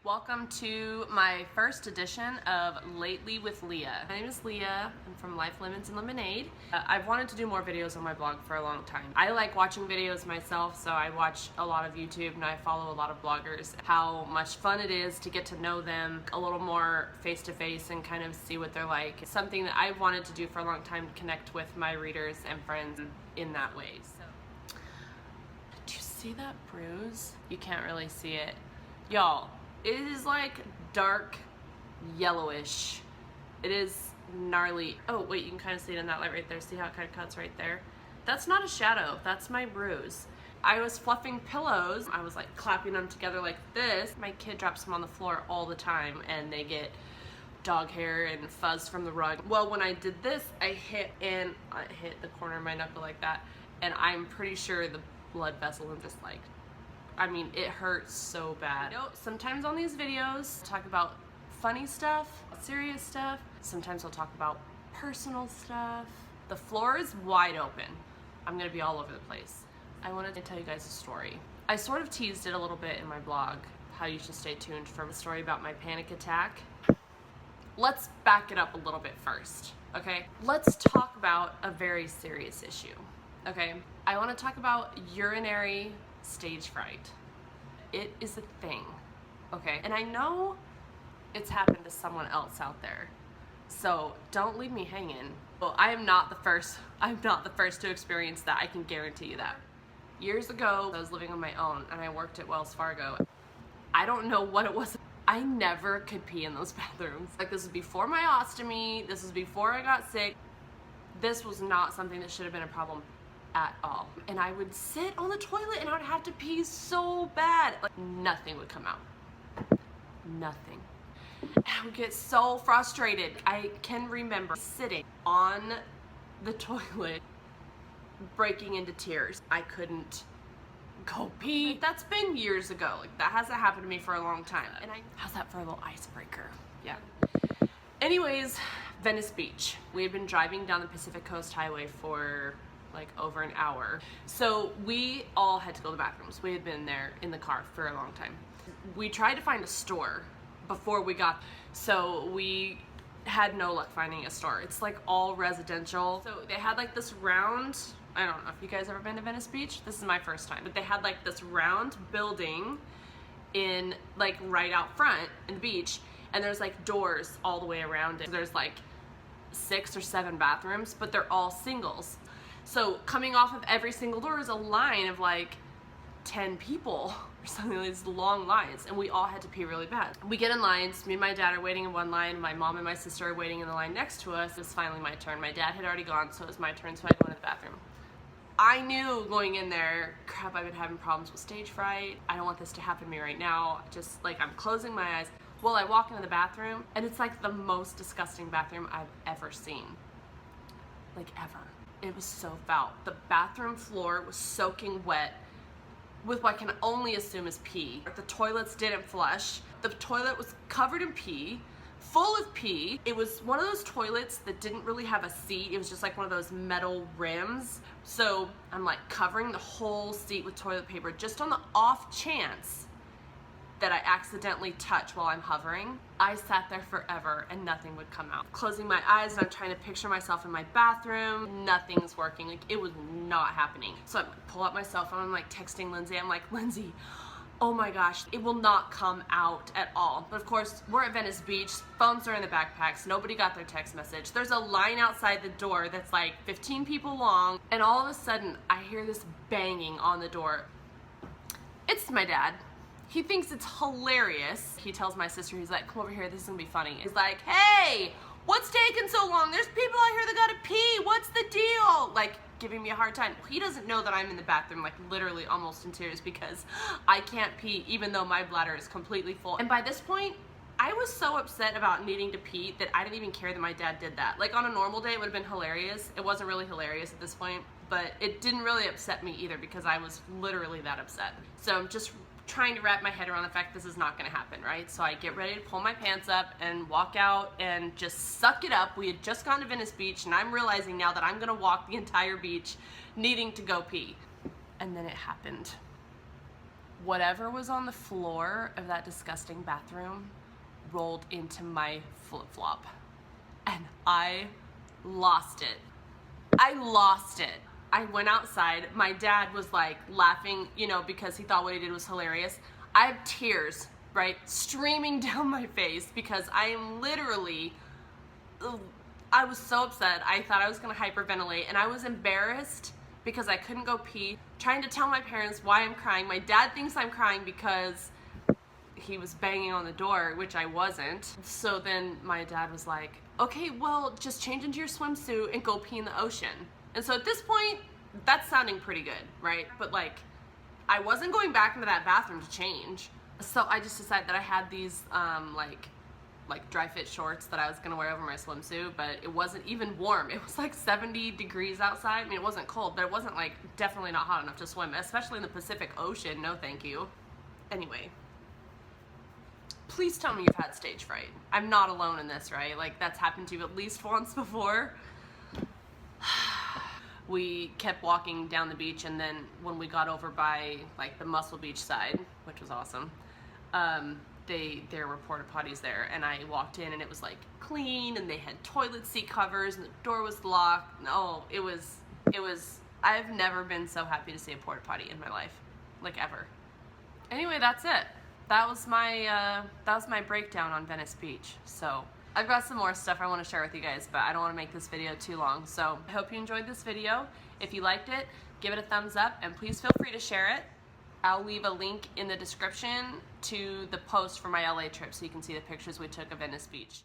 Welcome to my first edition of Lately with Leah. My name is Leah. I'm from Life Lemons and Lemonade. I've wanted to do more videos on my blog for a long time. I like watching videos myself, so I watch a lot of YouTube and I follow a lot of bloggers. How much fun it is to get to know them a little more face to face and kind of see what they're like. It's something that I've wanted to do for a long time, to connect with my readers and friends in that way. So, did you see that bruise? You can't really see it. Y'all, it is like dark yellowish. It is gnarly. Oh wait, you can kind of see it in that light right there. See how it kind of cuts right there? That's not a shadow, that's my bruise. I was fluffing pillows. I was like clapping them together like this. My kid drops them on the floor all the time and they get dog hair and fuzz from the rug. Well, when I did this, I hit the corner of my knuckle like that, and I'm pretty sure the blood vessel and just like, I mean, it hurts so bad. You know, sometimes on these videos, I'll talk about funny stuff, serious stuff. Sometimes I'll talk about personal stuff. The floor is wide open. I'm gonna be all over the place. I wanted to tell you guys a story. I sort of teased it a little bit in my blog, how you should stay tuned for a story about my panic attack. Let's back it up a little bit first, okay? Let's talk about a very serious issue, okay? I wanna talk about urinary stage fright. It is a thing, okay? And I know it's happened to someone else out there, so don't leave me hanging. Well, I'm not the first to experience that, I can guarantee you that. Years ago, I was living on my own and I worked at Wells Fargo. I don't know what it was. I never could pee in those bathrooms. Like, this was before my ostomy, this was before I got sick. This was not something that should have been a problem at all. And I would sit on the toilet and I would have to pee so bad. Like, nothing would come out. Nothing. And I would get so frustrated. I can remember sitting on the toilet, breaking into tears. I couldn't go pee. Like, that's been years ago. Like, that hasn't happened to me for a long time. And how's that for a little icebreaker? Yeah. Anyways, Venice Beach. We had been driving down the Pacific Coast Highway for like over an hour. So we all had to go to the bathrooms. We had been there in the car for a long time. We tried to find a store before we got, so we had no luck finding a store. It's like all residential. So they had like this round, I don't know if you guys ever been to Venice Beach. This is my first time, but they had like this round building in like right out front in the beach, and there's like doors all the way around it. There's like 6 or 7 bathrooms, but they're all singles. So coming off of every single door is a line of like 10 people or something, like these long lines, and we all had to pee really bad. We get in lines, me and my dad are waiting in one line, my mom and my sister are waiting in the line next to us. It was finally my turn. My dad had already gone, so it was my turn, so I go into the bathroom. I knew going in there, crap, I've been having problems with stage fright. I don't want this to happen to me right now. Just like, I'm closing my eyes. Well, I walk into the bathroom, and it's like the most disgusting bathroom I've ever seen. Like, ever. It was so foul. The bathroom floor was soaking wet with what I can only assume is pee. The toilets didn't flush. The toilet was covered in pee, full of pee. It was one of those toilets that didn't really have a seat. It was just like one of those metal rims. So I'm like covering the whole seat with toilet paper just on the off chance that I accidentally touch while I'm hovering. I sat there forever and nothing would come out. Closing my eyes and I'm trying to picture myself in my bathroom. Nothing's working. Like, it was not happening. So I pull out my cell phone. I'm like texting Lindsay. I'm like, Lindsay, oh my gosh, it will not come out at all. But of course, we're at Venice Beach. Phones are in the backpacks. Nobody got their text message. There's a line outside the door that's like 15 people long. And all of a sudden, I hear this banging on the door. It's my dad. He thinks it's hilarious. He tells my sister, he's like, come over here, this is gonna be funny. He's like, hey, what's taking so long? There's people out here that gotta pee, what's the deal? Like, giving me a hard time. He doesn't know that I'm in the bathroom, like literally almost in tears because I can't pee even though my bladder is completely full. And by this point, I was so upset about needing to pee that I didn't even care that my dad did that. Like, on a normal day, it would have been hilarious. It wasn't really hilarious at this point, but it didn't really upset me either because I was literally that upset. So I'm just trying to wrap my head around the fact this is not gonna happen, right? So I get ready to pull my pants up and walk out and just suck it up. We had just gone to Venice Beach and I'm realizing now that I'm gonna walk the entire beach needing to go pee. And then it happened. whatever was on the floor of that disgusting bathroom rolled into my flip-flop. And I lost it. I lost it. I went outside. My dad was like laughing, you know, because he thought what he did was hilarious. I have tears, right, streaming down my face because I am literally, I was so upset. I thought I was gonna hyperventilate, and I was embarrassed because I couldn't go pee, trying to tell my parents why I'm crying. My dad thinks I'm crying because he was banging on the door, which I wasn't. So then my dad was like, okay, well, just change into your swimsuit and go pee in the ocean. And so at this point, that's sounding pretty good, right? But like, I wasn't going back into that bathroom to change. So I just decided that I had these like dry fit shorts that I was gonna wear over my swimsuit, but it wasn't even warm. It was like 70 degrees outside. I mean, it wasn't cold, but it wasn't like, definitely not hot enough to swim, especially in the Pacific Ocean. No, thank you. Anyway, please tell me you've had stage fright. I'm not alone in this, right? Like, that's happened to you at least once before. We kept walking down the beach, and then when we got over by like the Muscle Beach side, which was awesome, there were porta potties there, and I walked in and it was like clean, and they had toilet seat covers, and the door was locked. No, it was, I've never been so happy to see a porta potty in my life, like ever. Anyway, that's it. That was my breakdown on Venice Beach. So I've got some more stuff I want to share with you guys, but I don't want to make this video too long. So I hope you enjoyed this video. If you liked it, give it a thumbs up, and please feel free to share it. I'll leave a link in the description to the post for my LA trip so you can see the pictures we took of Venice Beach.